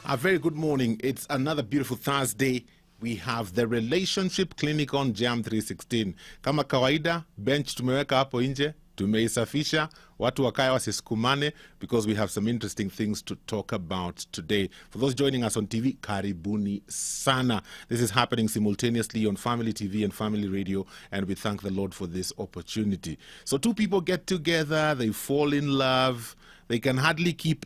A very good morning. It's another beautiful Thursday. We have the Relationship Clinic on Jam 316. Kama kawaida, bench tumeweka hapo nje, tumeisafisha, watu wakae wasisukumane, because we have some interesting things to talk about today. For those joining us on TV, karibuni sana. This is happening simultaneously on Family TV and Family Radio, and we thank the Lord for this opportunity. So two people get together, they fall in love, they can hardly keep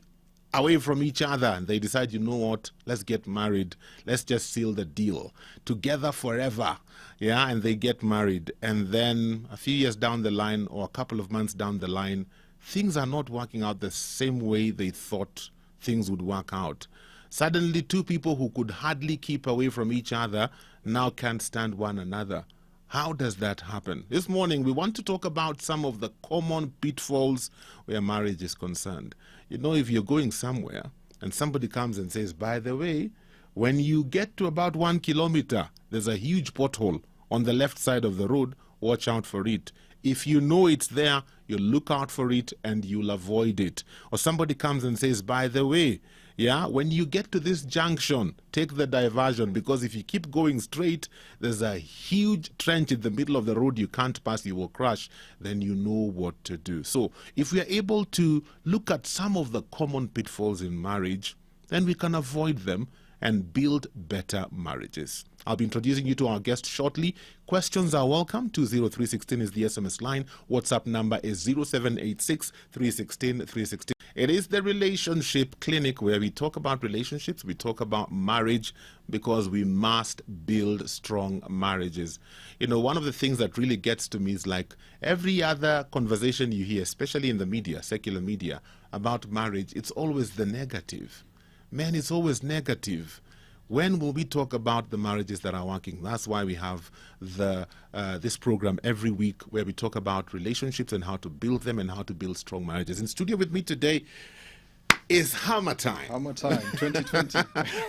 away from each other, and they decide, you know what, let's get married, let's just seal the deal together forever. Yeah, and they get married, and then a few years down the line, or a couple of months down the line, things are not working out the same way they thought things would work out. Suddenly, two people who could hardly keep away from each other now can't stand one another. How does that happen? This morning, we want to talk about some of the common pitfalls where marriage is concerned. You know, if you're going somewhere and somebody comes and says, by the way, when you get to about 1 kilometer, there's a huge pothole on the left side of the road, watch out for it. If you know it's there, you'll look out for it and you'll avoid it. Or somebody comes and says, by the way, yeah, when you get to this junction, take the diversion, because if you keep going straight, there's a huge trench in the middle of the road you can't pass, you will crash. Then you know what to do. So if we are able to look at some of the common pitfalls in marriage, then we can avoid them and build better marriages. I'll be introducing you to our guest shortly. Questions are welcome. 20316 is the SMS line. WhatsApp number is 0786 316 316. It is the Relationship Clinic, where we talk about relationships, we talk about marriage, because we must build strong marriages. You know, one of the things that really gets to me is, like, every other conversation you hear, especially in the media, secular media, about marriage, it's always the negative. Man, it's always negative. When will we talk about the marriages that are working? That's why we have this program every week, where we talk about relationships and how to build them and how to build strong marriages. In studio with me today is Hammer Time. Hammer Time 2020.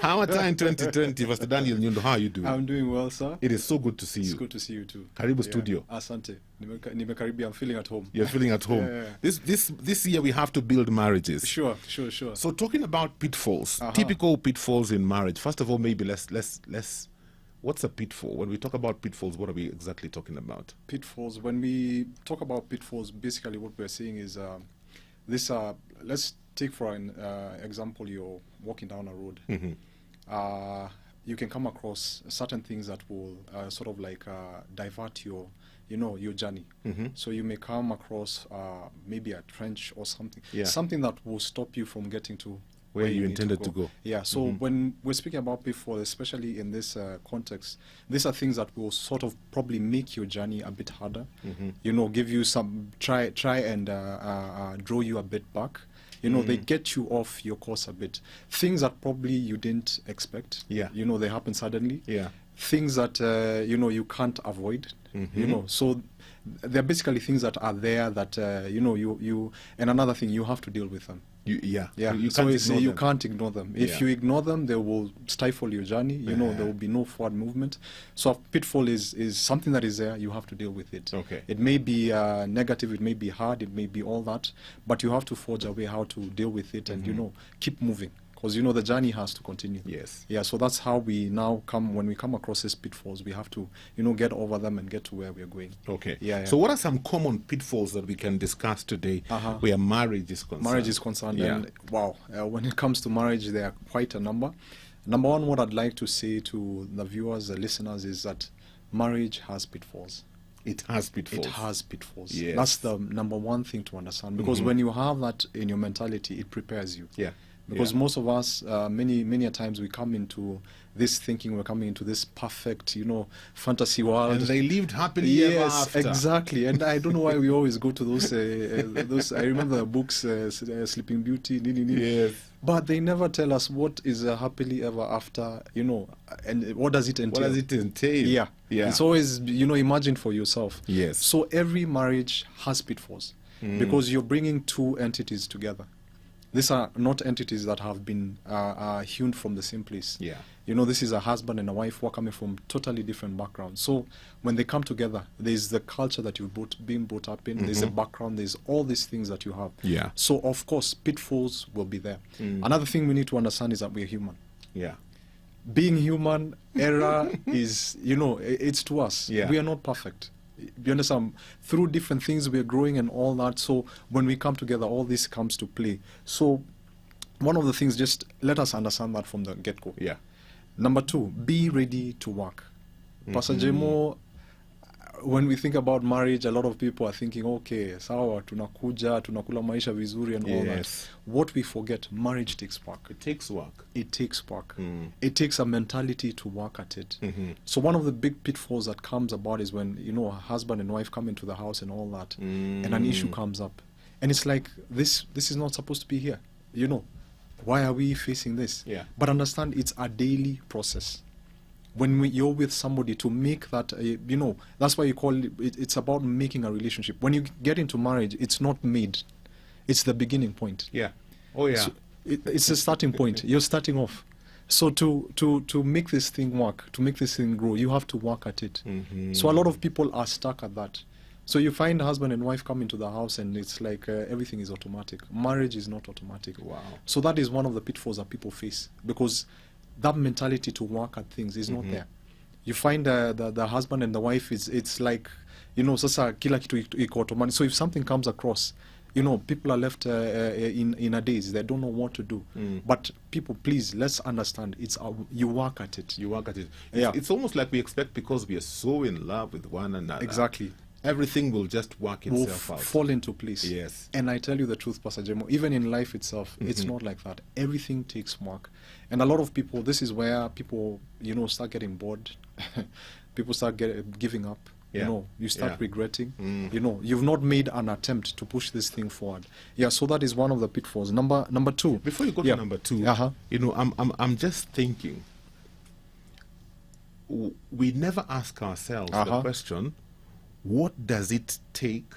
Hammer Time 2020. Pastor Daniel Nyundo, how are you doing? I'm doing well, sir. It is so good to see you. It's good to see you too. Karibu studio. Asante. Nimekaribia. I'm feeling at home. You're feeling at home. Yeah. This year we have to build marriages. Sure. So talking about pitfalls, typical pitfalls in marriage. First of all, maybe let's what's a pitfall? When we talk about pitfalls, what are we exactly talking about? Pitfalls. When we talk about pitfalls, basically what we're saying is let's take for an example, you're walking down a road. Mm-hmm. You can come across certain things that will sort of like divert your journey. Mm-hmm. So you may come across maybe a trench or something, Yeah. something that will stop you from getting to Where you need intended to go. Yeah, so when we're speaking about pitfall, especially in this context, these are things that will sort of probably make your journey a bit harder. Mm-hmm. You know, give you some, try and draw you a bit back. You know, they get you off your course a bit. Things that probably you didn't expect. Yeah. You know, they happen suddenly. Yeah. Things that, you can't avoid. Mm-hmm. You know, so they're basically things that are there that, and another thing, you have to deal with them. You You can't ignore them. If you ignore them, they will stifle your journey. You know, there will be no forward movement. So a pitfall is something that is there. You have to deal with it. Okay. It may be negative. It may be hard. It may be all that. But you have to forge a way how to deal with it and, keep moving. Because, the journey has to continue. Yes. Yeah, so that's how we now when we come across these pitfalls, we have to, get over them and get to where we're going. Okay. Yeah. So what are some common pitfalls that we can discuss today where marriage is concerned? Marriage is concerned. Yeah. And wow, when it comes to marriage, there are quite a number. Number one, what I'd like to say to the viewers, the listeners, is that marriage has pitfalls. It has pitfalls. It has pitfalls. Yes. That's the number one thing to understand. Because when you have that in your mentality, it prepares you. Yeah. Because most of us, many a times, we come into this thinking, we're coming into this perfect, fantasy world. And they lived happily ever after. Yes, exactly. And I don't know why we always go to those. I remember the books, Sleeping Beauty. Yes. But they never tell us what is a happily ever after, and what does it entail? What does it entail? Yeah. It's always, imagine for yourself. Yes. So every marriage has pitfalls because you're bringing two entities together. These are not entities that have been hewn from the same place. Yeah. You know, this is a husband and a wife who are coming from totally different backgrounds. So when they come together, there's the culture that you've been brought up in, there's a background, there's all these things that you have. Yeah. So, of course, pitfalls will be there. Another thing we need to understand is that we're human. Yeah. Being human, error is, you know, it's to us. Yeah. We are not perfect. You understand? Through different things, we're growing and all that. So when we come together, all this comes to play. So one of the things, just let us understand that from the get-go. Yeah. Number two, be ready to work. Pastor Jemo, when we think about marriage, a lot of people are thinking, okay, sawa, tunakuja, tunakula maisha vizuri and all that. Yes. What we forget, marriage takes work. It takes work. It takes work. It takes a mentality to work at it. So one of the big pitfalls that comes about is when, you know, a husband and wife come into the house and all that, and an issue comes up. And it's like, this is not supposed to be here. You know, why are we facing this? Yeah. But understand, it's a daily process. When you're with somebody, to make that, you know, that's why you call it's about making a relationship. When you get into marriage, it's not made. It's the beginning point. Yeah. Oh, yeah. So it's the starting point. You're starting off. So to make this thing work, to make this thing grow, you have to work at it. So a lot of people are stuck at that. So you find husband and wife come into the house and it's like everything is automatic. Marriage is not automatic. Wow. So that is one of the pitfalls that people face, because that mentality to work at things is not there. You find the husband and the wife, it's like, you know, sasa kila kitu iko automatic. So if something comes across, you know, people are left in a daze. They don't know what to do. But people, please, let's understand. It's you work at it. You work at it. Yeah. It's almost like we expect, because we are so in love with one another. Exactly. Everything will just work Will itself out. fall into place. Yes. And I tell you the truth, Pastor Jemo, even in life itself, it's not like that. Everything takes work. And a lot of people, this is where people, you know, start getting bored. People start giving up. Yeah. You know, you start Yeah. regretting. You know, you've not made an attempt to push this thing forward. Yeah, so that is one of the pitfalls. Number two. Before you go Yeah. to number two, you know, I'm just thinking, we never ask ourselves the question, what does it take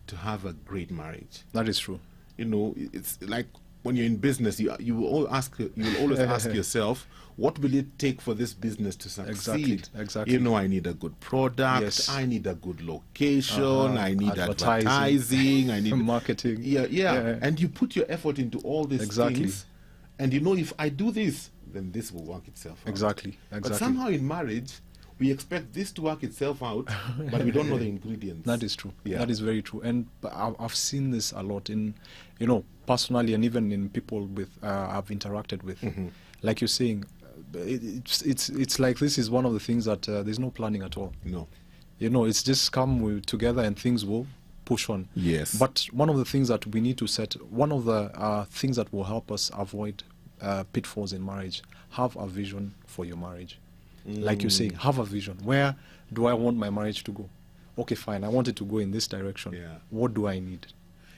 to have a great marriage? That is true. You know, it's like when you're in business, you will always ask yourself, what will it take for this business to succeed? Exactly. You know, I need a good product. Yes. I need a good location. I need advertising. I need marketing. Yeah. And you put your effort into all these Exactly. things. And you know, if I do this, then this will work itself out. Exactly. But somehow in marriage, we expect this to work itself out, but we don't know the ingredients. That is true. Yeah. That is very true. And I've seen this a lot in, you know, personally, and even in people with I've interacted with. Like you're saying, it's like this is one of the things that there's no planning at all. No. You know, it's just come together and things will push on. Yes. But one of the things that we need to set, one of the things that will help us avoid pitfalls in marriage, have a vision for your marriage. Like you say, have a vision. Where do I want my marriage to go? Okay, fine. I want it to go in this direction. Yeah. What do I need?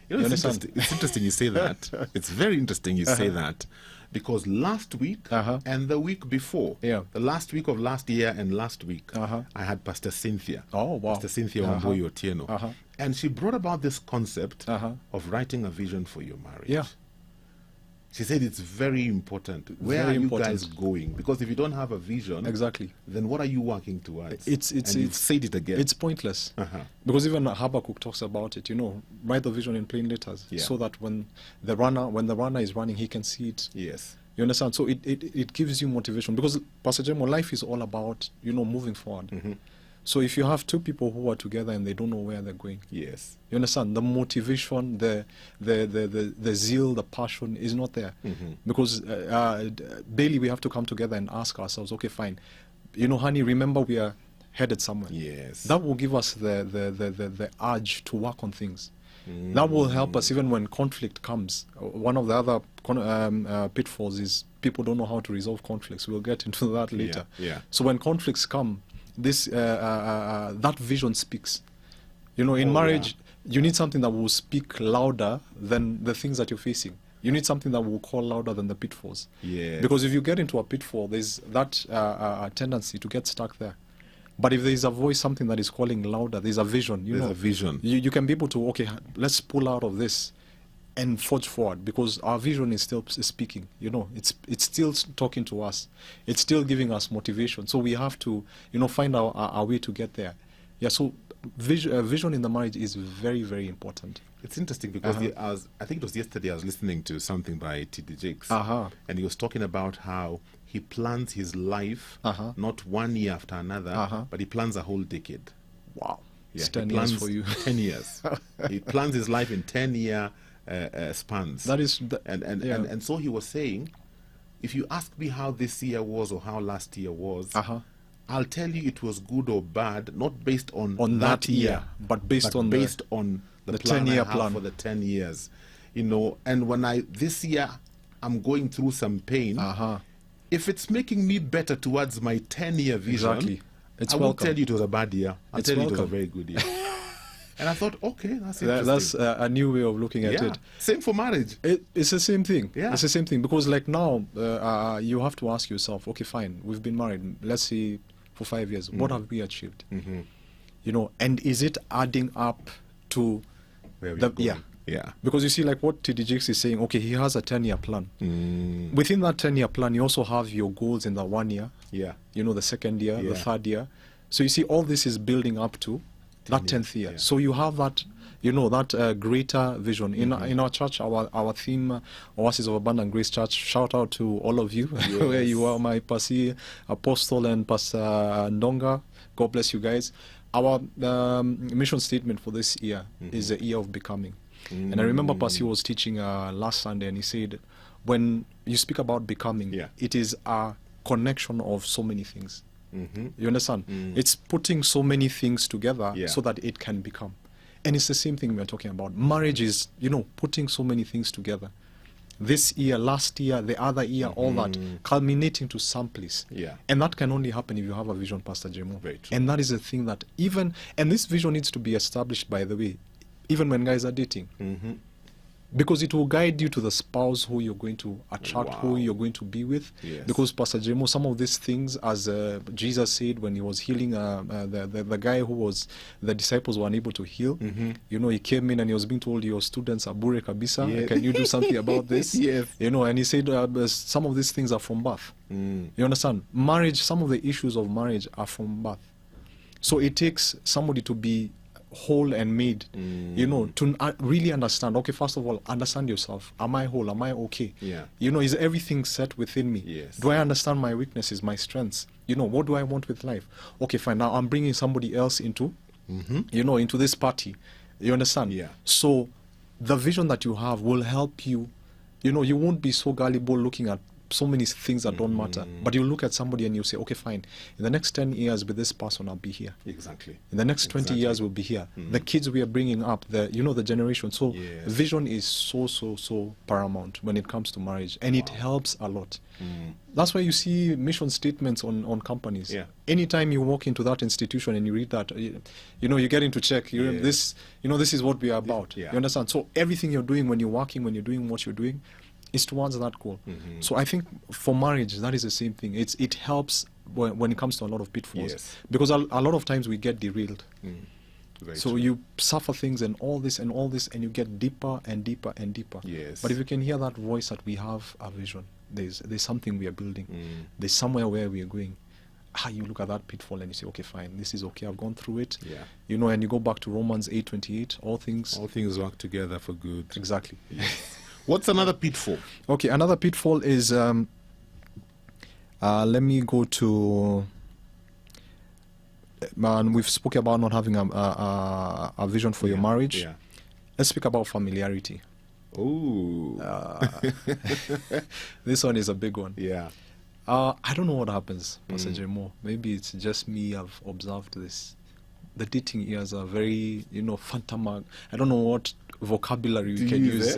You know, it's interesting you say that. It's very interesting you say that. Because last week and the week before, the last week of last year and last week, I had Pastor Cynthia. Oh, wow. Pastor Cynthia Wamboyi Otieno. And she brought about this concept of writing a vision for your marriage. Yeah. She said it's very important. Where are you guys going? Because if you don't have a vision, then what are you working towards? You've said it again. It's pointless. Because even Habakkuk talks about it, you know, write the vision in plain letters so that when the runner is running, he can see it. Yes. You understand? So it gives you motivation. Because, Pastor Jemo, life is all about, you know, moving forward. So if you have two people who are together and they don't know where they're going, yes, you understand, the motivation, the zeal, the passion is not there. Because daily we have to come together and ask ourselves, okay, fine, you know, honey, remember we are headed somewhere. Yes. That will give us the urge to work on things. That will help us even when conflict comes. One of the other pitfalls is people don't know how to resolve conflicts. We'll get into that later. Yeah. So when conflicts come, this that vision speaks. You know, in marriage, you need something that will speak louder than the things that you're facing. You need something that will call louder than the pitfalls. Yeah. Because if you get into a pitfall, there's that tendency to get stuck there. But if there is a voice, something that is calling louder, there's a vision. There's a vision. You can be able to, okay, let's pull out of this. and forge forward, because our vision is still speaking. You know, it's still talking to us. It's still giving us motivation. So we have to, you know, find our way to get there. Yeah. So vision in the marriage is very, very important. It's interesting because I think it was yesterday I was listening to something by T.D. Jakes, and he was talking about how he plans his life not 1 year after another, but he plans a whole decade. Wow. Yeah, It's 10 years for you. 10 years. He plans his life in 10-year spans. That is, and so he was saying, if you ask me how this year was or how last year was, I'll tell you it was good or bad, not based on that year, but based on the 10-year plan for the 10 years. You know, and when this year I'm going through some pain, if it's making me better towards my 10-year vision, I won't tell you it was a bad year. I'll tell you it was a very good year. And I thought, okay, that's interesting. That's a new way of looking at it. Same for marriage. It's the same thing. Yeah. It's the same thing, because like now, you have to ask yourself, okay, fine, we've been married, let's say for 5 years. What have we achieved? You know, and is it adding up to Yeah. Because you see, like what T.D. Jakes is saying, okay, he has a 10-year plan. Within that 10-year plan, you also have your goals in the 1 year. Yeah. You know, the second year, the third year. So you see, all this is building up to that 10th year. Yeah. So you have that, you know, that greater vision. In our church, our theme, Oasis of Abundant Grace Church, shout out to all of you, where you are, my Pastor Apostle and Pastor Ndonga. God bless you guys. Our mission statement for this year is the year of becoming. And I remember Pastor was teaching last Sunday, and he said, when you speak about becoming, it is a connection of so many things. You understand? It's putting so many things together so that it can become. And it's the same thing we're talking about. Marriage is, you know, putting so many things together. This year, last year, the other year, all that, culminating to some place. And that can only happen if you have a vision, Pastor Jemo. And that is the thing that and this vision needs to be established, by the way, even when guys are dating. Because it will guide you to the spouse who you're going to attract, who you're going to be with. Because Pastor Jemo, some of these things, as Jesus said when he was healing the guy who was the disciples were unable to heal, you know, he came in and he was being told, your students are bure kabisa, can you do something about this? You know, and he said some of these things are from birth. You understand? Marriage, some of the issues of marriage are from birth. So it takes somebody to be whole and made, you know, to really understand. Okay, first of all, understand yourself. Am I whole? Am I okay? You know, is everything set within me? Do I understand my weaknesses, my strengths? You know, what do I want with life? Okay, fine. Now I'm bringing somebody else into, you know, into this party. You understand? So the vision that you have will help you. You know, you won't be so gullible looking at so many things that don't matter. But you look at somebody and you say, okay, fine, in the next 10 years with this person, I'll be here. Exactly. In the next 20 years, we'll be here. The kids we are bringing up, the generation. So vision is so paramount when it comes to marriage. And it helps a lot. That's why you see mission statements on companies. Anytime you walk into that institution and you read that, you know, you get into check. This is what we are about. You understand? So everything you're doing when you're working, when you're doing what you're doing, is towards that goal. So I think for marriage, that is the same thing. It helps when it comes to a lot of pitfalls. Because a lot of times we get derailed. So you suffer things and all this, and you get deeper and deeper and deeper. But if you can hear that voice that we have a vision, there's something we are building. There's somewhere where we are going. You look at that pitfall and you say, okay, fine, this is okay, I've gone through it. You know, and you go back to Romans 8:28, all things work together for good. Exactly. What's another pitfall? Okay, another pitfall is, let me go to, we've spoken about not having a vision for your marriage. Let's speak about familiarity. Ooh. This one is a big one. I don't know what happens, Pastor Jemo. Maybe it's just me, I've observed this. The dating years are very, you know, phantom. I don't know what vocabulary we can use.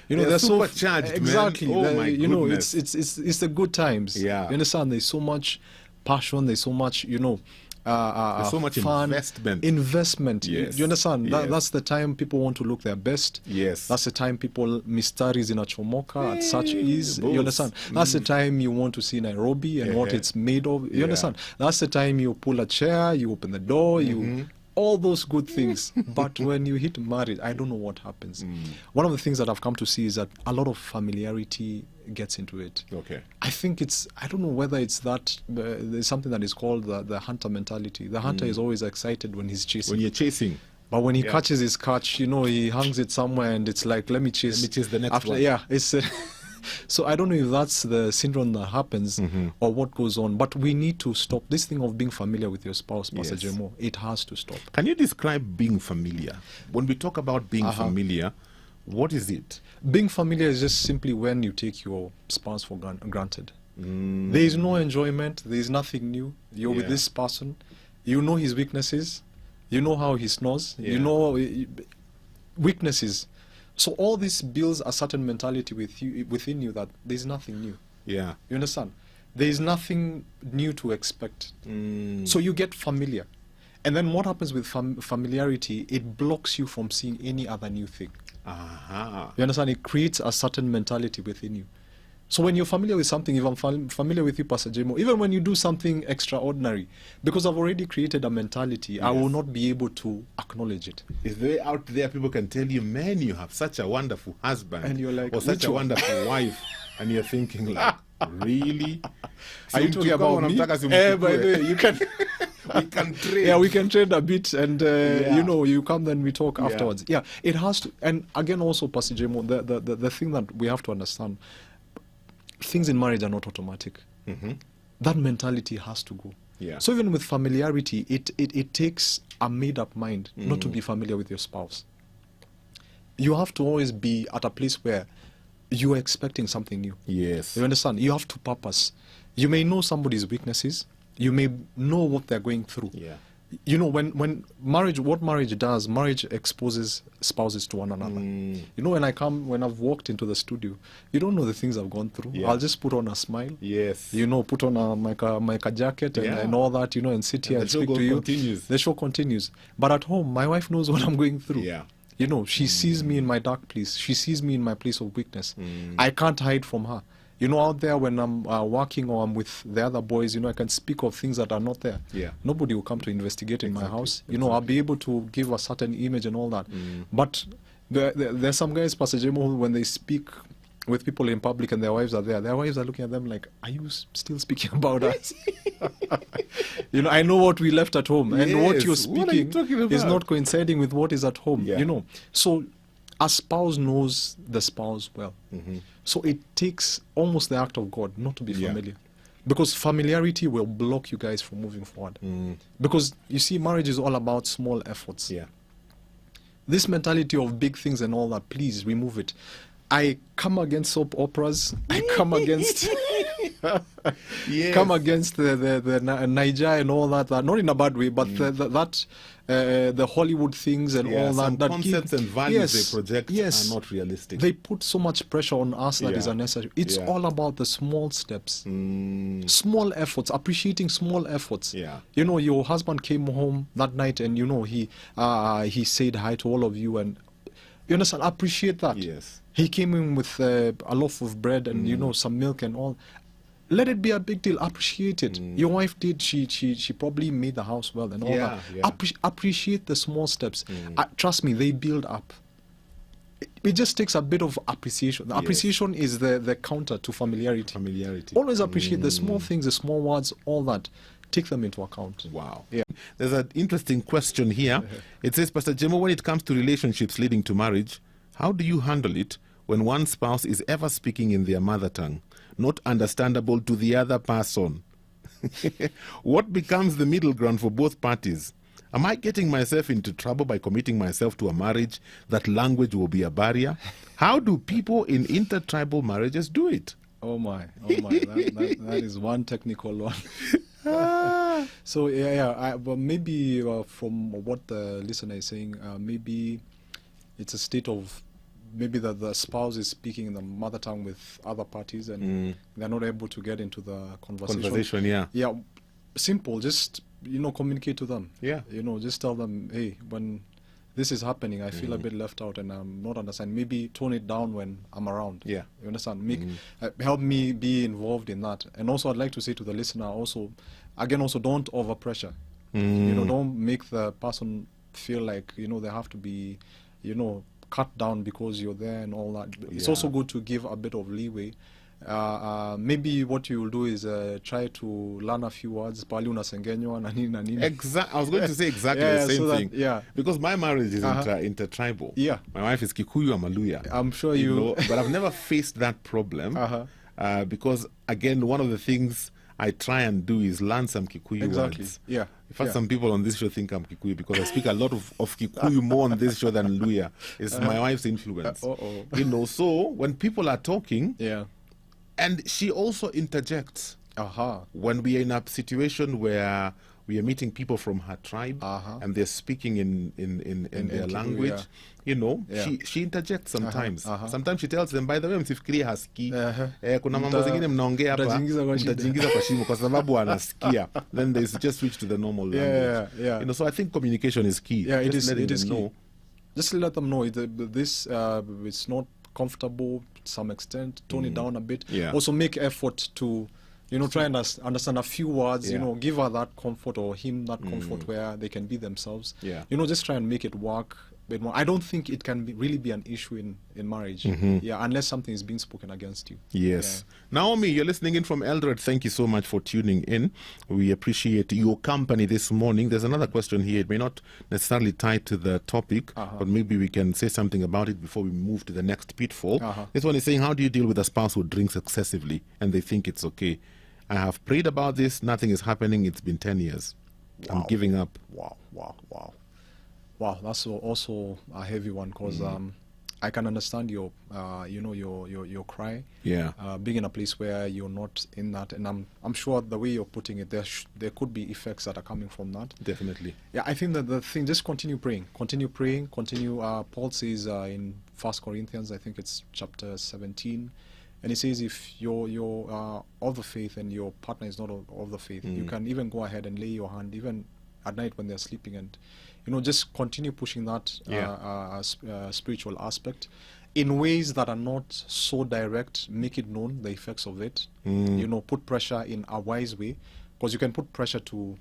You know, they're so charged. Exactly. Man. Oh my you know, goodness. it's the good times. You understand? There's so much passion. There's so much, you know, there's so much fun, investment. You understand? That's the time people want to look their best. That's the time people mysteries in a chomoka at such ease. You understand? That's the time you want to see Nairobi and what it's made of. You understand? That's the time you pull a chair, you open the door, you all those good things. But when you hit marriage, I don't know what happens. One of the things that I've come to see is that a lot of familiarity gets into it. Okay. I think I don't know whether it's that, there's something that is called the hunter mentality. The hunter is always excited when he's chasing. When you're chasing. But when he catches his catch, he hangs it somewhere and it's like, let me chase the next one. Yeah, it's... So I don't know if that's the syndrome that happens or what goes on, but we need to stop this thing of being familiar with your spouse, Pastor Jemo. It has to stop. Can you describe being familiar? When we talk about being familiar, what is it? Being familiar is just simply when you take your spouse for granted. There is no enjoyment. There is nothing new. You're with this person. You know his weaknesses. You know how he snores. You know weaknesses. So all this builds a certain mentality within you that there's nothing new. Yeah. You understand? There is nothing new to expect. So you get familiar. And then what happens with familiarity, it blocks you from seeing any other new thing. You understand? It creates a certain mentality within you. So when you're familiar with something, if I'm familiar with you, Pastor Jemo, even when you do something extraordinary, because I've already created a mentality, I will not be able to acknowledge it. Is there out there people can tell you, man, you have such a wonderful husband, and you're like, or such a wonderful wife, and you're thinking like, really? Are you talking about me? By the way, you can... we can trade. Yeah, we can trade a bit, and you come, then we talk afterwards. Yeah, it has to. And again, also, Pastor Jemo, the thing that we have to understand, things in marriage are not automatic. That mentality has to go. Yeah. So even with familiarity, it takes a made-up mind not to be familiar with your spouse. You have to always be at a place where you are expecting something new. Yes. You understand? You have to purpose. You may know somebody's weaknesses. You may know what they're going through. Yeah. When what marriage does, marriage exposes spouses to one another. When I've walked into the studio, you don't know the things I've gone through. Yeah. I'll just put on a smile. Yes. Put on my jacket and all that, and sit here and speak to you. Continues. The show continues. But at home, my wife knows what I'm going through. Yeah. She sees me in my dark place. She sees me in my place of weakness. I can't hide from her. Out there when I'm working or I'm with the other boys, I can speak of things that are not there. Yeah. Nobody will come to investigate in my house. I'll be able to give a certain image and all that. But there's some guys, Pastor Jemo, when they speak with people in public and their wives are there, their wives are looking at them like, are you still speaking about us? I know what we left at home, and what you're speaking is not coinciding with what is at home. Yeah. So a spouse knows the spouse well. So it takes almost the act of God not to be familiar. Because familiarity will block you guys from moving forward. Because, you see, marriage is all about small efforts. Yeah. This mentality of big things and all that, please remove it. I come against soap operas. I come against... come against the Niger and all that, not in a bad way, but the Hollywood things and all that. That concepts and values they project are not realistic. They put so much pressure on us that is unnecessary. It's all about the small steps, small efforts, appreciating small efforts. Yeah. Your husband came home that night and he said hi to all of you, and you understand, appreciate that. Yes. He came in with a loaf of bread and some milk and all. Let it be a big deal. Appreciate it. Your wife did. She probably made the house well and all that. Yeah. Appreciate the small steps. Trust me, they build up. It just takes a bit of appreciation. The appreciation is the counter to familiarity. Always appreciate the small things, the small words, all that. Take them into account. Wow. Yeah. There's an interesting question here. It says, Pastor Jemo, when it comes to relationships leading to marriage, how do you handle it when one spouse is ever speaking in their mother tongue, not understandable to the other person? What becomes the middle ground for both parties? Am I getting myself into trouble by committing myself to a marriage that language will be a barrier? How do people in intertribal marriages do it? Oh my, that is one technical one. So but maybe from what the listener is saying, maybe it's a state of maybe that the spouse is speaking in the mother tongue with other parties and they're not able to get into the conversation. Yeah, simple. Just communicate to them. Yeah. Just tell them, hey, when this is happening, I feel a bit left out and I'm not understanding. Maybe tone it down when I'm around. Yeah. You understand? Help me be involved in that. And also, I'd like to say to the listener, also don't overpressure. Don't make the person feel like they have to be cut down because you're there and all that. It's also good to give a bit of leeway. Maybe what you will do is try to learn a few words. Pali unasengenywa na nini na nini. I was going to say exactly the same thing. Yeah. Because my marriage is intertribal. Yeah. My wife is Kikuyu, I'm a Luya. I'm sure you know, but I've never faced that problem. Because again, one of the things I try and do is learn some Kikuyu words. Yeah. In fact, some people on this show think I'm Kikuyu because I speak a lot of Kikuyu more on this show than Luya. It's my wife's influence. So when people are talking, and she also interjects when we are in a situation where we are meeting people from her tribe and they're speaking in their language. She interjects sometimes. Sometimes she tells them, by the way, msifikirie hasikii. Kuna mambo zingine mnaongea hapa, mtajiingiza kwa shimo kwa sababu anasikia. Then they just switch to the normal language. So I think communication is key. Yeah, it is key. Just let them know this it's not comfortable to some extent. Tone it down a bit. Also make effort to try and understand a few words, give her that comfort or him that comfort where they can be themselves. Just try and make it work a bit more. I don't think it can really be an issue in marriage. Unless something is being spoken against you. Yes. Naomi, you're listening in from Eldred. Thank you so much for tuning in. We appreciate your company this morning. There's another question here. It may not necessarily tie to the topic, but maybe we can say something about it before we move to the next pitfall. This one is saying, how do you deal with a spouse who drinks excessively and they think it's okay? I have prayed about this. Nothing is happening. It's been 10 years. I'm giving up. Wow, that's also a heavy one because I can understand your cry. Being in a place where you're not in that, and I'm sure the way you're putting it, there could be effects that are coming from that. Definitely. Yeah, I think that the thing, just continue praying. Paul says in 1 Corinthians, I think it's chapter 17. And he says if you're of the faith and your partner is not of the faith, you can even go ahead and lay your hand even at night when they're sleeping and, just continue pushing that spiritual aspect in ways that are not so direct. Make it known, the effects of it. Put pressure in a wise way. Because you can put pressure to,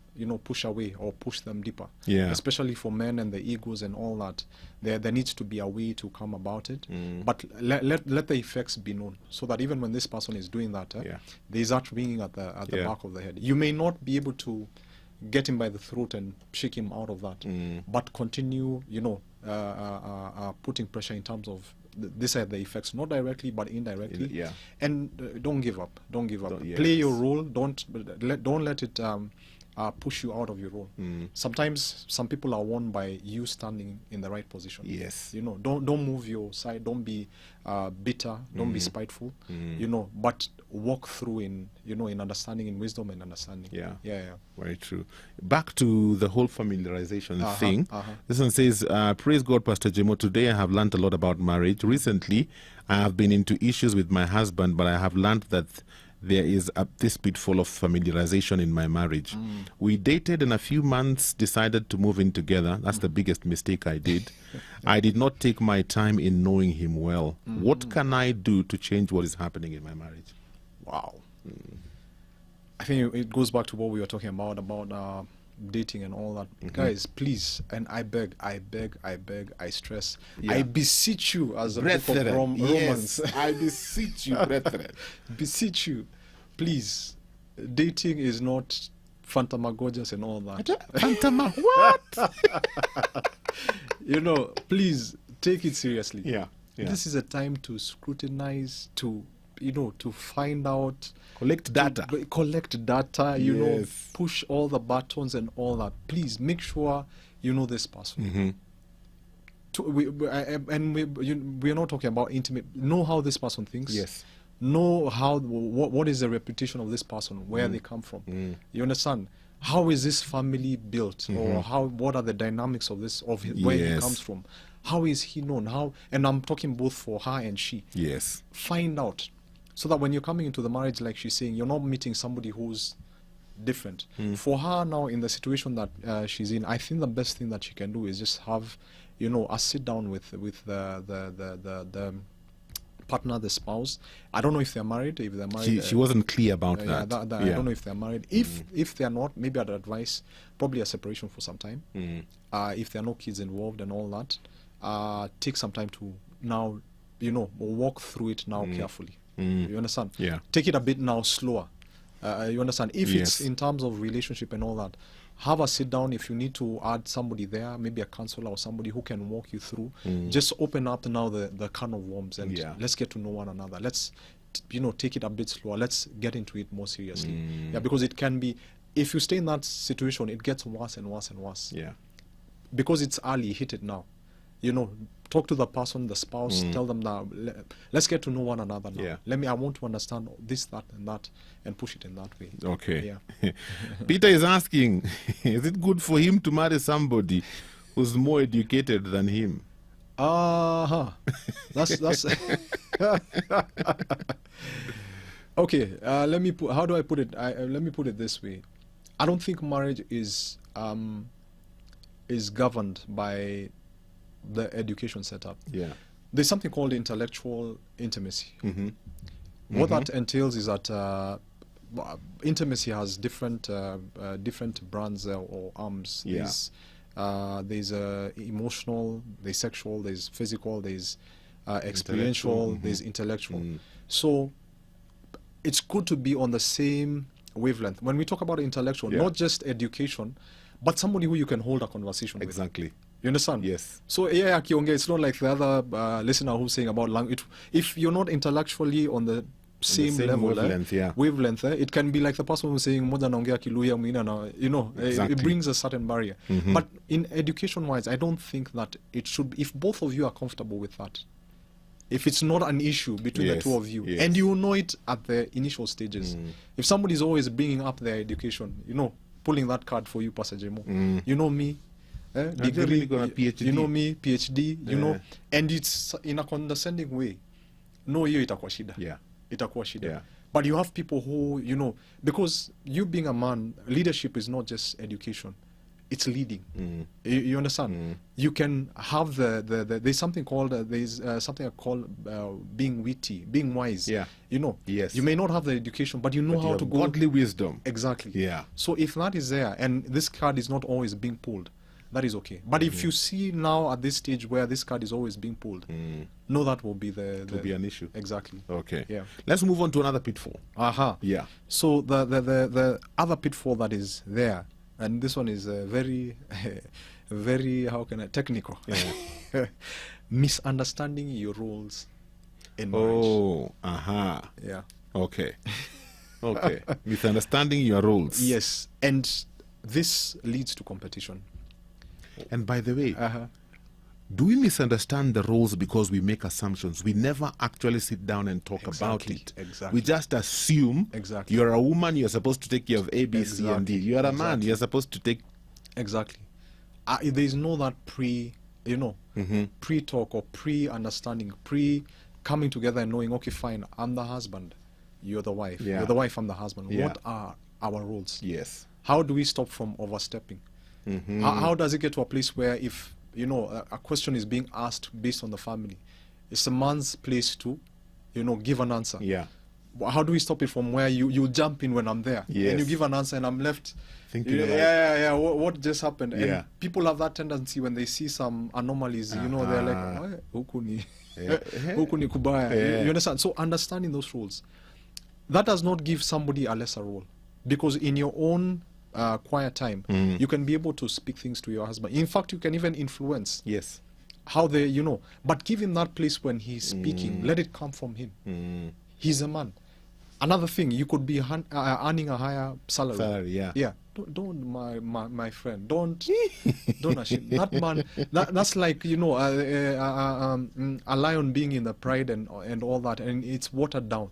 push away or push them deeper. Especially for men and the egos and all that. There needs to be a way to come about it. But let the effects be known. So that even when this person is doing that, there's that ringing at the back of the head. You may not be able to get him by the throat and shake him out of that. But continue, putting pressure in terms of these are the effects, not directly but indirectly. And don't give up. Play your role. Don't let it push you out of your role. Sometimes some people are won by you standing in the right position. Don't move your side. Don't be bitter. Don't be spiteful. But walk through in understanding, in wisdom and understanding. Very true. Back to the whole familiarization thing. This one says, praise God, Pastor Jemo. Today I have learned a lot about marriage. Recently, I have been into issues with my husband, but I have learned that there is this pitfall of familiarization in my marriage. We dated and a few months decided to move in together. That's the biggest mistake I did. I did not take my time in knowing him well. What can I do to change what is happening in my marriage? Wow. I think it goes back to what we were talking about dating and all that. Guys, please, and I beg, I stress, I beseech you as a book of Romans. I beseech you, brethren. Beseech you, please. Dating is not Fantamagojas and all that. Fantama, what? Please take it seriously. Yeah. This is a time to scrutinize, to find out, collect data, push all the buttons and all that. Please make sure you know this person. We are not talking about intimate. Know how this person thinks. Know what is the reputation of this person, where they come from. You understand? How is this family built, or what are the dynamics of where he comes from? How is he known? And I'm talking both for her and she. Find out. So that when you're coming into the marriage, like she's saying, you're not meeting somebody who's different. For her now, in the situation that she's in, I think the best thing that she can do is just have, a sit down with the partner, the spouse. I don't know if they're married. If they're married, She wasn't clear about yeah, that. I don't know if they're married. If they're not, maybe I'd advise probably a separation for some time. If there are no kids involved and all that, take some time to now, walk through it now carefully. You understand? Yeah. Take it a bit now slower. You understand? If Yes. it's in terms of relationship and all that, have a sit down. If you need to add somebody there, maybe a counselor or somebody who can walk you through, just open up now the can of worms and Yeah. let's get to know one another. Let's take it a bit slower. Let's get into it more seriously. Yeah, because it can be, if you stay in that situation, it gets worse and worse and worse. Yeah. Because it's early, hit it now. Talk to the person, the spouse, tell them now, let's get to know one another now. Yeah. I want to understand this, that, and push it in that way. Okay. Yeah. Peter is asking, is it good for him to marry somebody who's more educated than him? That's okay. How do I put it? Let me put it this way. I don't think marriage is governed by the education setup. Yeah. There's something called intellectual intimacy. What that entails is that intimacy has different brands or arms. Yeah. There's emotional, there's sexual, there's physical, there's experiential, there's intellectual. So it's good to be on the same wavelength. When we talk about intellectual, not just education, but somebody who you can hold a conversation with. Exactly. You understand? Yes. So Kionge, it's not like the other listener who's saying about language. If you're not intellectually on the same level, wavelength, it can be like the person who's saying moja naongea Kiluya mwingine na, Exactly. it brings a certain barrier. But in education wise, I don't think that it should be, if both of you are comfortable with that, if it's not an issue between the two of you, and you know it at the initial stages. If somebody's always bringing up their education, pulling that card for you, Pastor Jemo, you know me, degree, PhD. you know me, PhD, and it's in a condescending way. No, hiyo itakuwa shida. Yeah. Itakuwa shida. Yeah. But you have people who, because you being a man, leadership is not just education. It's leading. You understand? You can have there's something called being witty, being wise. Yeah. Yes. You may not have the education, but you know how to go. Godly wisdom. Exactly. Yeah. So if that is there, and this card is not always being pulled, that is okay. But if you see now at this stage where this card is always being pulled, no, that will be It will be an issue. Exactly. Okay. Yeah. Let's move on to another pitfall. Yeah. So the other pitfall that is there, and this one is very, very, technical. Yeah. Misunderstanding your roles in marriage. Yeah. Okay. Okay. Misunderstanding your roles. Yes. And this leads to competition. And by the way, do we misunderstand the roles because we make assumptions? We never actually sit down and talk about it. Exactly. We just assume you're a woman, you're supposed to take care of A, B, C, and D. You're a man, you're supposed to take... Exactly. There's no that pre-talk or pre-understanding, pre-coming together and knowing, okay, fine, I'm the husband, you're the wife. Yeah. You're the wife, I'm the husband. Yeah. What are our roles? Yes. How do we stop from overstepping? How does it get to a place where if, a question is being asked based on the family, it's a man's place to, give an answer. Yeah. How do we stop it from where you jump in when I'm there? Yes. And you give an answer and I'm left thinking what just happened? Yeah. And people have that tendency when they see some anomalies, they're like, huku ni kubaya. You understand? So understanding those roles, that does not give somebody a lesser role, because in your own quiet time, you can be able to speak things to your husband. In fact, you can even influence how they, but give him that place when he's speaking. Let it come from him. He's a man. Another thing, you could be earning a higher salary. Yeah. Don't my friend. Don't assume that man. That's like a lion being in the pride and all that, and it's watered down.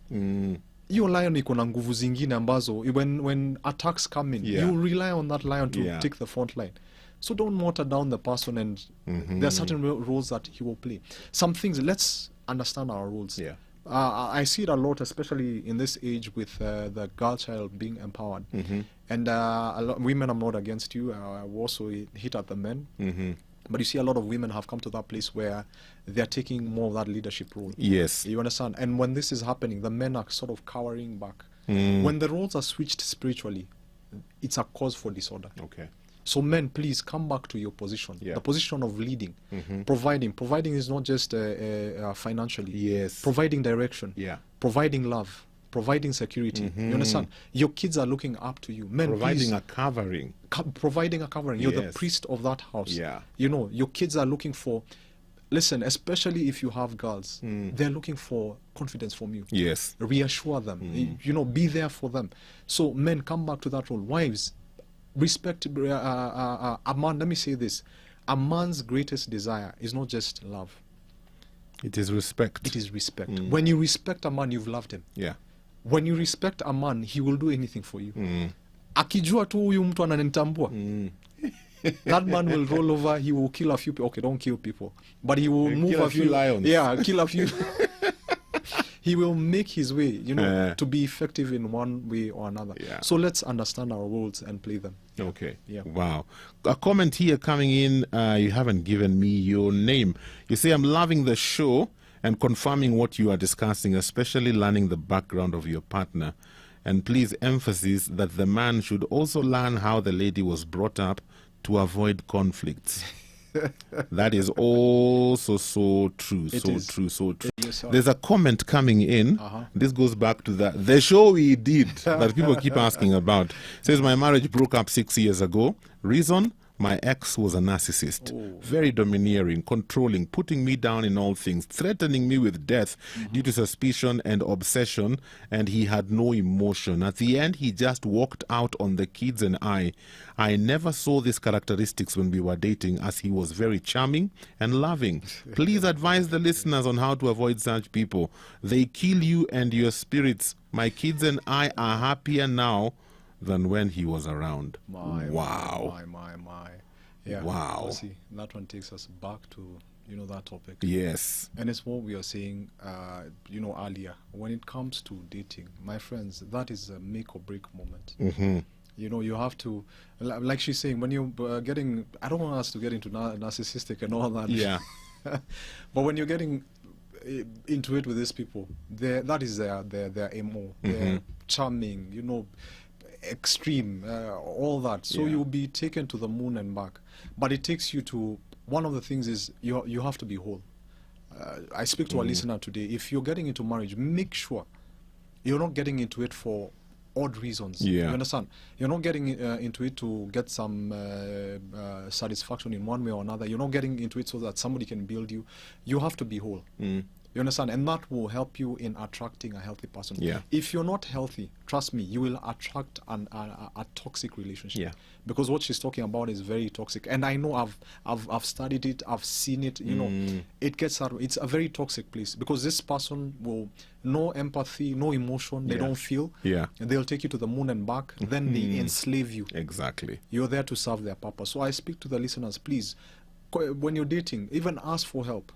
Your lion iko na nguvu zingine ambazo when attacks come in, you rely on that lion to take the front line. So don't water down the person, and there are certain roles that he will play. Some things, let's understand our roles. I see it a lot, especially in this age with the girl child being empowered. And a lot, women, I'm not against you. I also hit at the men. But you see, a lot of women have come to that place where they're taking more of that leadership role. Yes. You understand? And when this is happening, the men are sort of cowering back. Mm. When the roles are switched spiritually, it's a cause for disorder. Okay. So men, please come back to your position, Yeah. the position of leading, Mm-hmm. providing. Providing is not just financially. Yes. Providing direction, Yeah. providing love, providing security. Mhm. You understand? Your kids are looking up to you. Men, Providing please, a covering. providing a covering. You're the Yes. priest of that house. Yeah. You know, your kids are looking for, listen, especially if you have girls, they're looking for confidence from you. Yes. Reassure them. You know, be there for them. So men, come back to that role. Wives, respect a man. Let me say this: a man's greatest desire is not just love; It is respect. it is respect. When you respect a man, you've loved him. Yeah. When you respect a man, he will do anything for you. Mm. Akijua tu huyu mtu ananitambua, that man will roll over. He will kill a few people. Okay, don't kill people, but he will move kill a few lions. Yeah, kill a few. He will make his way, you know, Uh. to be effective in one way or another. Yeah. So let's understand our roles and play them. Okay. Yeah. Wow. A comment here coming in. You haven't given me your name. You say, I'm loving the show and confirming what you are discussing, especially learning the background of your partner. And please emphasis that the man should also learn how the lady was brought up to avoid conflicts. That is also so true. It So is. true. So true. Yes, sir. There's a comment coming in. Uh-huh. This goes back to the show we did that people keep asking about. Says, my marriage broke up 6 years ago. Reason? My ex was a narcissist. Very domineering, controlling, putting me down in all things, threatening me with death due to suspicion and obsession, and he had no emotion. At the end, he just walked out on the kids and I. I never saw these characteristics when we were dating, as he was very charming and loving. Please advise the listeners on how to avoid such people. They kill you and your spirits. My kids and I are happier now than when he was around. Wow. My. Yeah. Wow. You see, that one takes us back to, you know, that topic. Yes. And it's what we are saying, you know, earlier. When it comes to dating, my friends, that is a make or break moment. Mm-hmm. You know, you have to, like she's saying, when you're getting, I don't want us to get into narcissistic and all that. Yeah. But when you're getting into it with these people, that is their MO. They're charming, you know, extreme, all that. So Yeah. you'll be taken to the moon and back. But it takes you to, one of the things is you have to be whole. I speak to a listener today. If you're getting into marriage, make sure you're not getting into it for odd reasons. Yeah. You understand? You're not getting into it to get some satisfaction in one way or another. You're not getting into it so that somebody can build you. You have to be whole. You understand? And that will help you in attracting a healthy person. Yeah. If you're not healthy, trust me, you will attract a toxic relationship. Yeah. Because what she's talking about is very toxic. And I know I've studied it, I've seen it, you know. It gets out, it's a very toxic place because this person will no empathy, no emotion, they Yeah. don't feel. Yeah. And they'll take you to the moon and back, then they enslave you. Exactly. You're there to serve their purpose. So I speak to the listeners, please, when you're dating, even ask for help.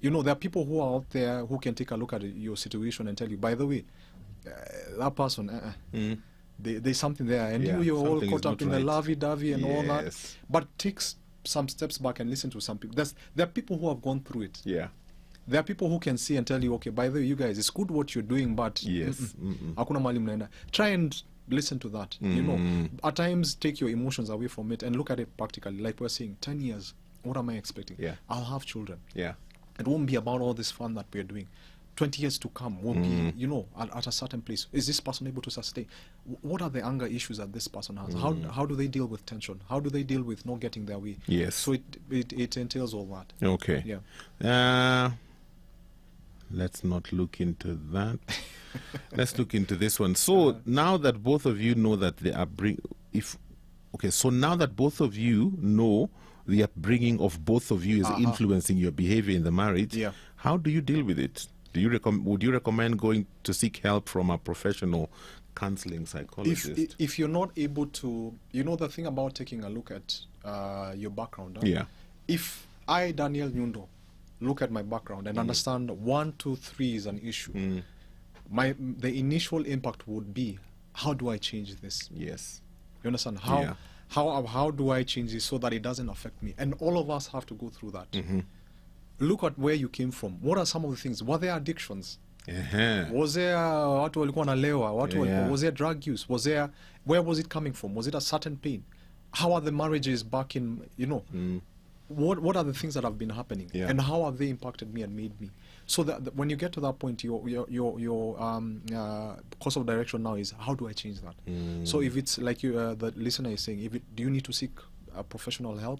You know, there are people who are out there who can take a look at your situation and tell you, by the way, that person, there's something there. And Yeah, you're all something caught is up not in the right. lovey-dovey and all that. Yes. But take some steps back and listen to some people. There are people who have gone through it. Yeah. There are people who can see and tell you, okay, by the way, you guys, it's good what you're doing, but Yes. hakuna mahali mnaenda. Try and listen to that. You know, at times take your emotions away from it and look at it practically. Like we're saying, 10 years, what am I expecting? Yeah. I'll have children. Yeah. It won't be about all this fun that we're doing. 20 years to come will be, you know, at a certain place. Is this person able to sustain? What are the anger issues that this person has? How do they deal with tension? How do they deal with not getting their way? Yes. So it entails all that. Okay. Yeah. Let's not look into that. Let's look into this one. So now that both of you know that they are so now that both of you know the upbringing of both of you is influencing your behavior in the marriage, Yeah. how do you deal with it? Would you recommend going to seek help from a professional counseling psychologist? If you're not able to, you know, the thing about taking a look at your background. Yeah. If I, Daniel Nyundo, look at my background and understand 1, 2, 3 is an issue, the initial impact would be, how do I change this? Yes. You understand? How do I change this so that it doesn't affect me? And all of us have to go through that. Look at where you came from. What are some of the things? Were there addictions? Was there watu walikuwa nalewa? Was there drug use? Where was it coming from? Was it a certain pain? How are the marriages back in, what are the things that have been happening, and how have they impacted me and made me? So that when you get to that point, your course of direction now is, how do I change that? So if it's like the listener is saying, do you need to seek professional help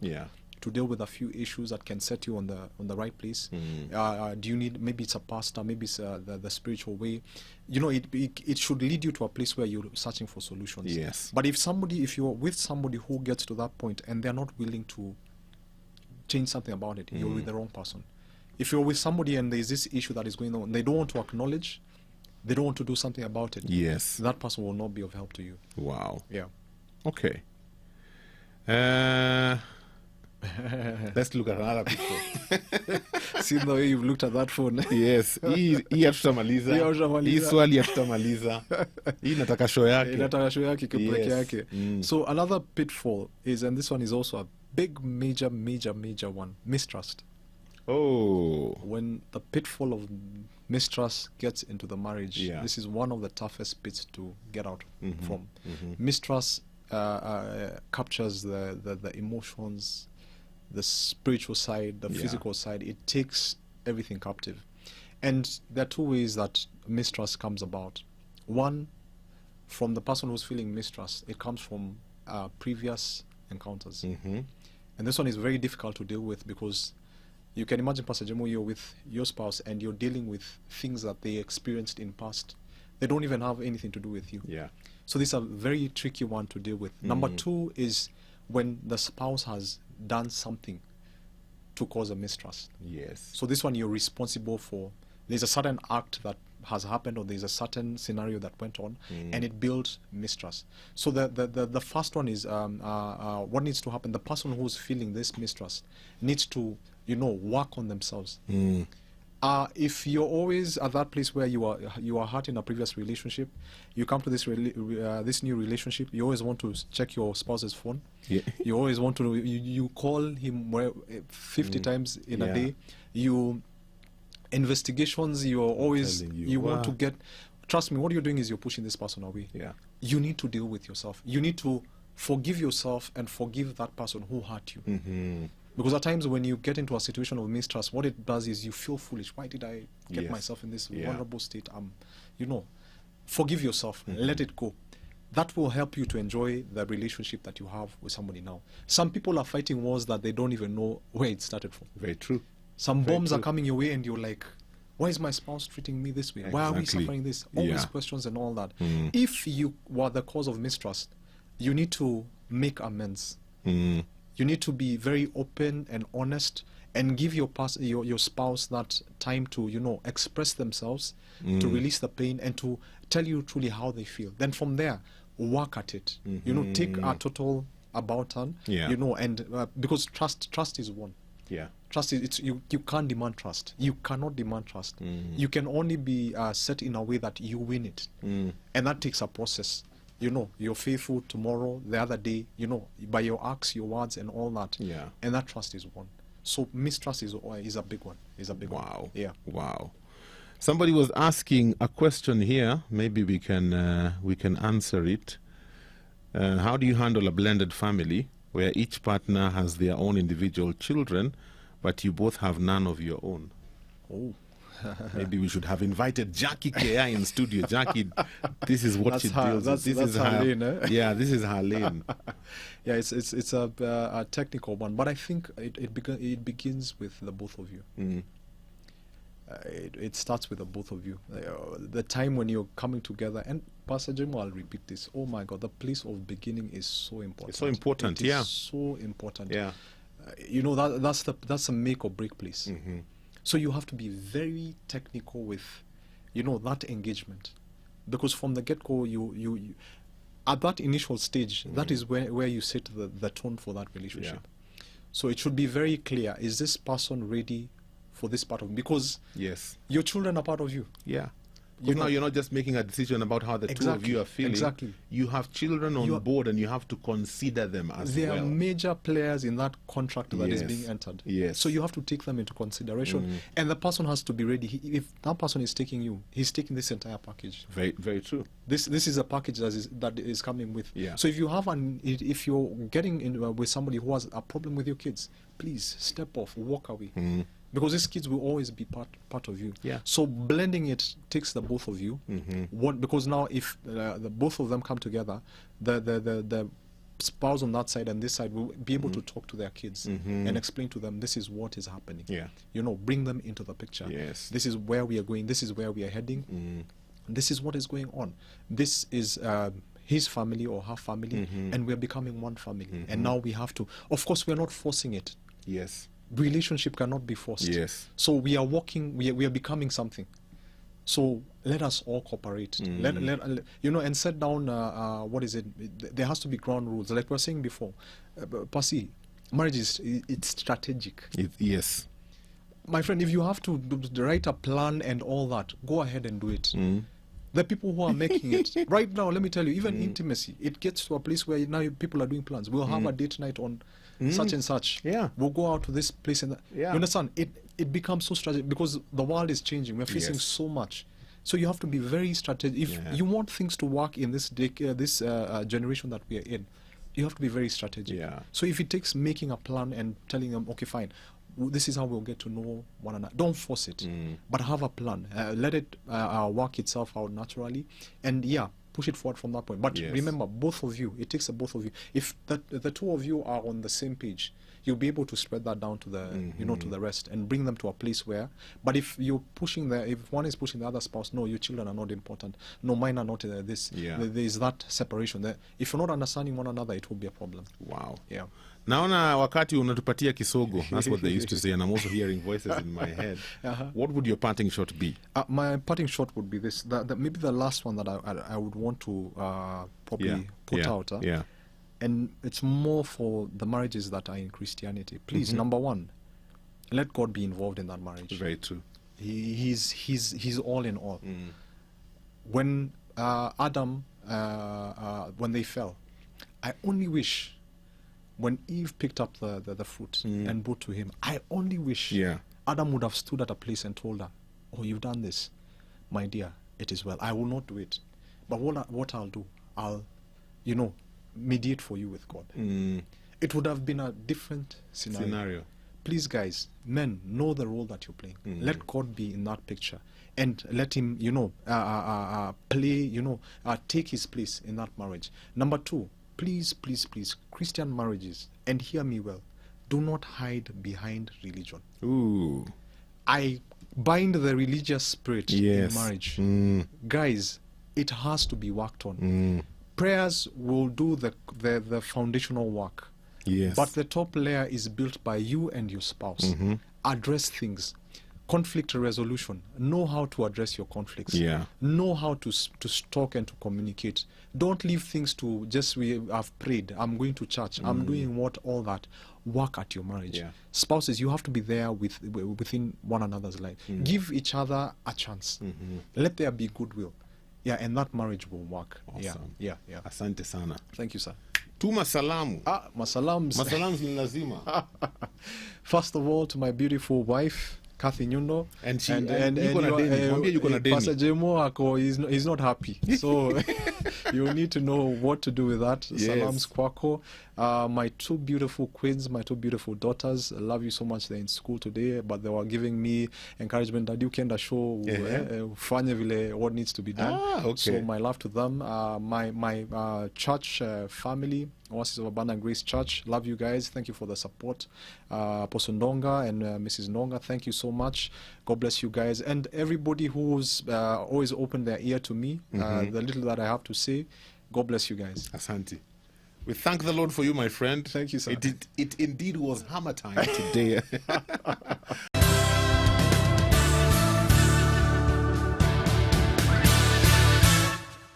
to deal with a few issues that can set you on the right place? Do you need, maybe it's a pastor, maybe it's the spiritual way? It should lead you to a place where you're searching for solutions. Yes. But if you're with somebody who gets to that point and they're not willing to change something about it, you're with the wrong person. If you're with somebody and there's this issue that is going on, they don't want to acknowledge, they don't want to do something about it, yes, that person will not be of help to you. Wow. Yeah. Okay. Let's look at another picture. See the way you've looked at that phone. Yes. Hii hatutamaliza. Hii swali hatutamaliza. Hii nataka show yake. Inataka show yake kipeke yake. So another pitfall is, and this one is also a big, major one, mistrust. Oh. When the pitfall of mistrust gets into the marriage, this is one of the toughest pits to get out from. Mistrust captures the emotions, the spiritual side, the physical side. It takes everything captive. And there are two ways that mistrust comes about. One, from the person who's feeling mistrust, it comes from previous encounters. And this one is very difficult to deal with, because you can imagine, Pastor Jemo, you're with your spouse and you're dealing with things that they experienced in past. They don't even have anything to do with you. Yeah. So this is a very tricky one to deal with. Number two is when the spouse has done something to cause a mistrust. Yes. So this one you're responsible for. There's a certain act that has happened, or there's a certain scenario that went on, and it builds mistrust. So the first one is what needs to happen. The person who's feeling this mistrust needs to work on themselves. If you're always at that place where you are hurt in a previous relationship, you come to this this new relationship, you always want to check your spouse's phone. You always want to you call him 50 times in a day. You investigations, you're always you want to get. Trust me, what you're doing is you're pushing this person away. You need to deal with yourself. You need to forgive yourself and forgive that person who hurt you. Because at times when you get into a situation of mistrust, what it does is you feel foolish. Why did I get myself in this vulnerable state? Forgive yourself. Let it go. That will help you to enjoy the relationship that you have with somebody now. Some people are fighting wars that they don't even know where it started from. Very true. Some bombs are coming your way and you're like, why is my spouse treating me this way? Why are we suffering this? All these questions and all that. If you were the cause of mistrust, you need to make amends. You need to be very open and honest and give your spouse that time to, express themselves, to release the pain and to tell you truly how they feel. Then from there, work at it. Take a total about turn, and because trust is one. Trust is, you can't demand trust. You cannot demand trust. You can only be set in a way that you win it. And that takes a process. You're faithful tomorrow, the other day, by your acts, your words, and all that. And that trust is one. So mistrust is a big one. Wow. Yeah. Wow. Somebody was asking a question here. Maybe we can answer it. How do you handle a blended family where each partner has their own individual children, but you both have none of your own? Oh. Maybe we should have invited Jackie Kea in studio. Jackie, this is what she deals with. This is her lane, eh? Yeah, this is her lane. Yeah, it's a technical one, but I think it begins with the both of you. It starts with the both of you. The time when you're coming together, and Pastor Jimo, I'll repeat this. Oh my God, the place of beginning is so important. It's so important. It is so important. Yeah. That's a make or break place. So you have to be very technical with, that engagement, because from the get-go, you at that initial stage, that is where you set the tone for that relationship. So it should be very clear: is this person ready for this part of? Because yes, your children are part of you. Yeah. Because now you're not just making a decision about how the two of you are feeling. Exactly. You have children on board, and you have to consider them as well. They are major players in that contract that is Yes. being entered. Yes. So you have to take them into consideration, and the person has to be ready. If that person is taking you, he's taking this entire package. Very, very true. This is a package that is coming with. Yeah. So if you have if you're getting in with somebody who has a problem with your kids, please step off, walk away. Because these kids will always be part of you. Yeah. So blending it takes the both of you. Because now if the both of them come together, the spouse on that side and this side will be able to talk to their kids and explain to them, this is what is happening. Yeah. You know, bring them into the picture. Yes. This is where we are going. This is where we are heading. This is what is going on. This is his family or her family, and we are becoming one family. And now we have to, of course, we are not forcing it. Yes. Relationship cannot be forced. Yes. So we are walking, we are becoming something. So let us all cooperate. Let you know, and set down what is it? There has to be ground rules, like we were saying before. Pasi, marriage it's strategic. Yes. My friend, if you have to write a plan and all that, go ahead and do it. The people who are making it right now, let me tell you, even intimacy, it gets to a place where now people are doing plans. We'll have a date night on such and such. Yeah. We'll go out to this place and that. Yeah. You understand? It becomes so strategic because the world is changing. We're facing so much. So you have to be very strategic. If you want things to work in this generation that we are in, you have to be very strategic. Yeah. So if it takes making a plan and telling them, okay, fine, this is how we'll get to know one another. Don't force it, but have a plan. Let it work itself out naturally, and push it forward from that point. But remember, both of you, it takes the both of you. If the two of you are on the same page, you'll be able to spread that down to the to the rest and bring them to a place where. But if you're pushing if one is pushing the other spouse, no, your children are not important. No, mine are not this. Yeah. There is that separation there. If you're not understanding one another, it will be a problem. Wow. Yeah. Naona wakati unatupatia kisogo. That's what they used to say, and I'm also hearing voices in my head. What would your parting shot be? My parting shot would be this. Maybe the last one that I would want to probably put out. And it's more for the marriages that are in Christianity. Please, number one, let God be involved in that marriage. Very true. He's all in all. When Adam, when they fell, I only wish, when Eve picked up the fruit and brought to him, I only wish Adam would have stood at a place and told her, oh, you've done this, my dear, it is well. I will not do it. But what I'll do, I'll, mediate for you with God. It would have been a different scenario. Please, guys, men, know the role that you're playing. Let God be in that picture. And let him, play, take his place in that marriage. Number two, please, Christian marriages, and hear me well, do not hide behind religion. Ooh. I bind the religious spirit in marriage. Guys, it has to be worked on. Prayers will do the foundational work. Yes. But the top layer is built by you and your spouse. Address things. Conflict resolution. Know how to address your conflicts. Know how to talk and to communicate. Don't leave things to just, we have prayed, I'm going to church, I'm doing all that. Work at your marriage. Spouses, you have to be there within one another's life. Give each other a chance. Let there be goodwill. And that marriage will work. Awesome. Yeah. Asante sana. Thank you, sir. Tuma salamu. Masalams. Masalams ni lazima. First of all, to my beautiful wife, Kathy Nyundo, and yuko na deni. Pastor Jemo he's not happy, so you need to know what to do with that. Salams kwako. My two beautiful queens, my two beautiful daughters, I love you so much. They're in school today, but they were giving me encouragement that you can show fanye vile what needs to be done. So my love to them. My church family, Oasis of Abundant Grace Church, love you guys. Thank you for the support. Apostle Ndonga and Mrs. Ndonga, thank you so much. God bless you guys. And everybody who's always opened their ear to me, the little that I have to say, God bless you guys. Asante. We thank the Lord for you, my friend. Thank you, sir. It indeed was hammer time today.